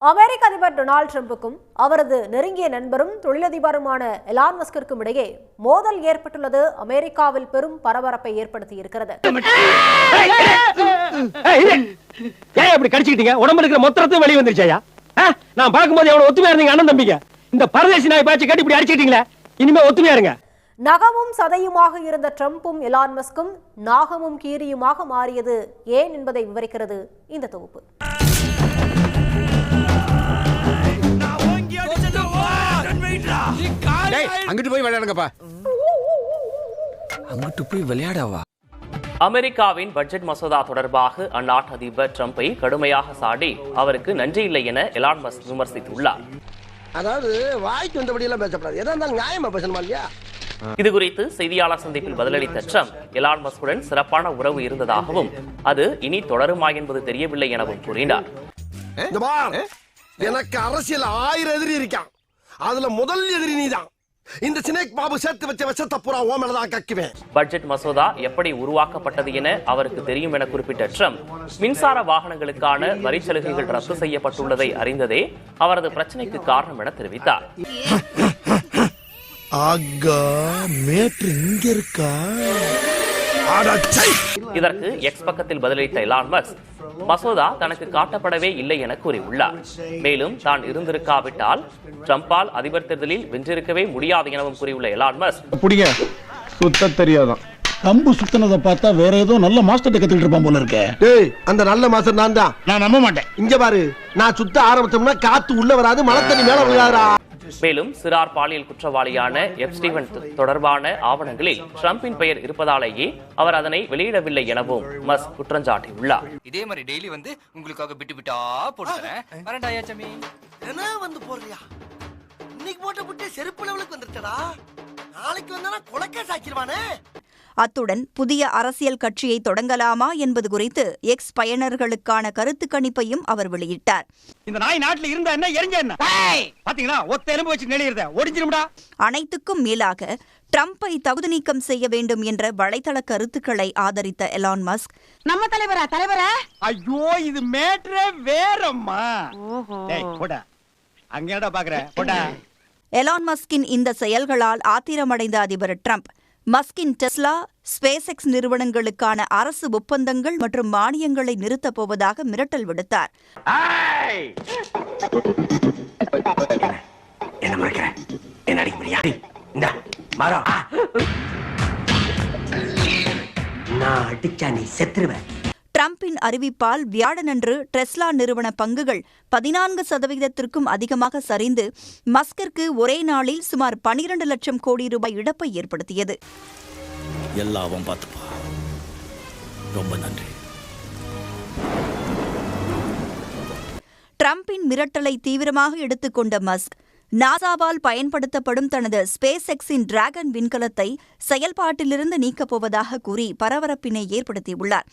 அமெரிக்க அதிபர் டொனால்டு டிரம்புக்கும் அவரது நெருங்கிய நண்பரும் தொழிலதிபருமான எலான் மஸ்கிற்கும் இடையே மோதல் ஏற்பட்டுள்ளது அமெரிக்காவில் பெரும் பரபரப்பை ஏற்படுத்தி இருக்கிறது. உடம்பு இருக்கிற மொத்தத்தையும் வெளியே வந்துருச்சாயா? நான் பார்க்கும்போது எவ்வளவு ஒத்துமையா இருந்தீங்க அண்ணன் தம்பிங்க. இந்த பரதேசி நாய் பாய்ச்சி கட்டி இப்படி அடிச்சுட்டீங்களே, இனிமே ஒத்துமையா இருங்க. நகமும் சதையுமாக இருந்த டிரம்பும் எலான் மஸ்கும் நாகமும் கீரியுமாக மாறியது ஏன் என்பதை விவரிக்கிறது இந்த தொகுப்பு. அங்கிட்டு போய் விளையாடுங்கப்பா. அங்கிட்டு போய் விளையாடவா? அமெரிக்காவின் பட்ஜெட் மசோதா தொடர்பாக அந்நாட்டு அதிபர் டிரம்பை கடுமையாக சாடி அவருக்கு நன்றி இல்லை என எலான் மஸ்க் விமர்சித்துள்ளார். அதாவது வாய்க்கு வந்தபடி எல்லாம் பேசப்படாது, எதா இருந்தாலும் நியாயமா பேசணுமா இல்லையா? இதுகுறித்து செய்தியாளர் சந்திப்பில் பதிலளித்த டிரம்ப் எலான் மஸ்குடன் சிறப்பான உறவு இருந்ததாகவும் அது இனி தொடருமா என்பது தெரியவில்லை எனவும் கூறினார். எனக்கு அரசியல் 1000 எதிரி இருக்கான், அதுல முதல் எதிரி நீதான். இந்த சினேக் பாபு சேர்த்து வச்ச விஷத்தை பூரா ஓ மேலதான் கக்குவேன். பட்ஜெட் மசோதா எப்படி உருவாக்கப்பட்டது என அவருக்கு தெரியும் என குறிப்பிட்ட டிரம்ப் மின்சார வாகனங்களுக்கான வரி சலுகைகள் ரத்து செய்யப்பட்டுள்ளதை அறிந்ததே அவரது பிரச்சனைக்கு காரணம் என தெரிவித்தார். இதற்கு எக்ஸ் பக்கத்தில் பதிலளித்த எலான் மஸ்க் மசோதா தனக்கு காட்டப்படவே இல்லை என கூறியுள்ளார். மேலும் தான் இருந்திருக்காவிட்டால் டிரம்பால் அதிபர் தேர்தலில் வென்றிருக்கவே முடியாது எனவும் கூறியுள்ள எலான் மஸ்க் சுத்த தெரியாதான் கம்பு சுத்தினதை பார்த்தா வேற ஏதோ நல்ல மாஸ்டர் கத்துக்கிட்டு இருப்பான் போல இருக்கே. அந்த நல்ல மாஸ்டர் நான் தான். நான் நம்ப மாட்டேன். இங்க பாரு, நான் சுத்த ஆரம்பிச்சோம்னா காத்து உள்ள வராது, மழை தண்ணி மேல விழாதா. மேலும் சிறார் பாலியல் குற்றவாளியான எப்ஸ்டீவன் தொடர்பான ஆவணங்களில் டிரம்பின் பெயர் இருப்பதாலேயே அவர் அதனை வெளியிடவில்லை எனவும் மஸ்க் குற்றம் சாட்டியுள்ளார். இதே மாதிரி டெய்லி வந்து உங்களுக்காக பிட்டு பிட்டா போட்டுறேன். வரண்டாயா சமி? என்ன வந்து போறியா? இன்னைக்கு போட்ட புட்டே செருப்பு லெவலுக்கு வந்துருச்சடா. நாளைக்கு வந்தானா கொலைக்கே சாக்கிடுவானே. அத்துடன் புதிய அரசியல் கட்சியை தொடங்கலாமா என்பது குறித்து எக்ஸ் பயனர்களுக்கான கருத்து கணிப்பையும் அவர் வெளியிட்டார். இந்த நாய் நாட்டில் இருந்தா என்ன, எரிஞ்ச என்ன? பாத்தீங்களா, ஒத்த எலும்பு வச்சு நெளியறத ஒடிஞ்சிரும்டா. அனைத்துக்கும் மேலாக டிரம்பை தகுதி நீக்கம் செய்ய வேண்டும் என்ற வலைதள கருத்துக்களை ஆதரித்த எலான் மஸ்க், நம்ம தலைவரா? ஐயோ, இது மேட்ரே வேறம்மா. டேய் போடா, அங்கடா பாக்குற போடா. எலான் மஸ்கின் இந்த செயல்களால் ஆத்திரமடைந்த அதிபர் டிரம்ப் மஸ்கின் டெஸ்லா, ஸ்பேஸ் எக்ஸ் நிறுவனங்களுக்கான அரசு ஒப்பந்தங்கள் மற்றும் மானியங்களை நிறுத்தப் போவதாக மிரட்டல் விடுத்தார். டிரம்பின் அறிவிப்பால் வியாழனன்று டெஸ்லா நிறுவன பங்குகள் 14% அதிகமாக சரிந்து மஸ்கிற்கு ஒரே நாளில் சுமார் 12 லட்சம் கோடி ரூபாய் இழப்பை ஏற்படுத்தியது. எல்லாம் பார்த்துப்பா, ரொம்ப நன்றி. டிரம்பின் மிரட்டலை தீவிரமாக எடுத்துக்கொண்ட மஸ்க் நாசாவால் பயன்படுத்தப்படும் தனது ஸ்பேஸ் எக்ஸின் டிராகன் விண்கலத்தை செயல்பாட்டிலிருந்து நீக்கப் போவதாக கூறி பரபரப்பினை ஏற்படுத்தியுள்ளார்.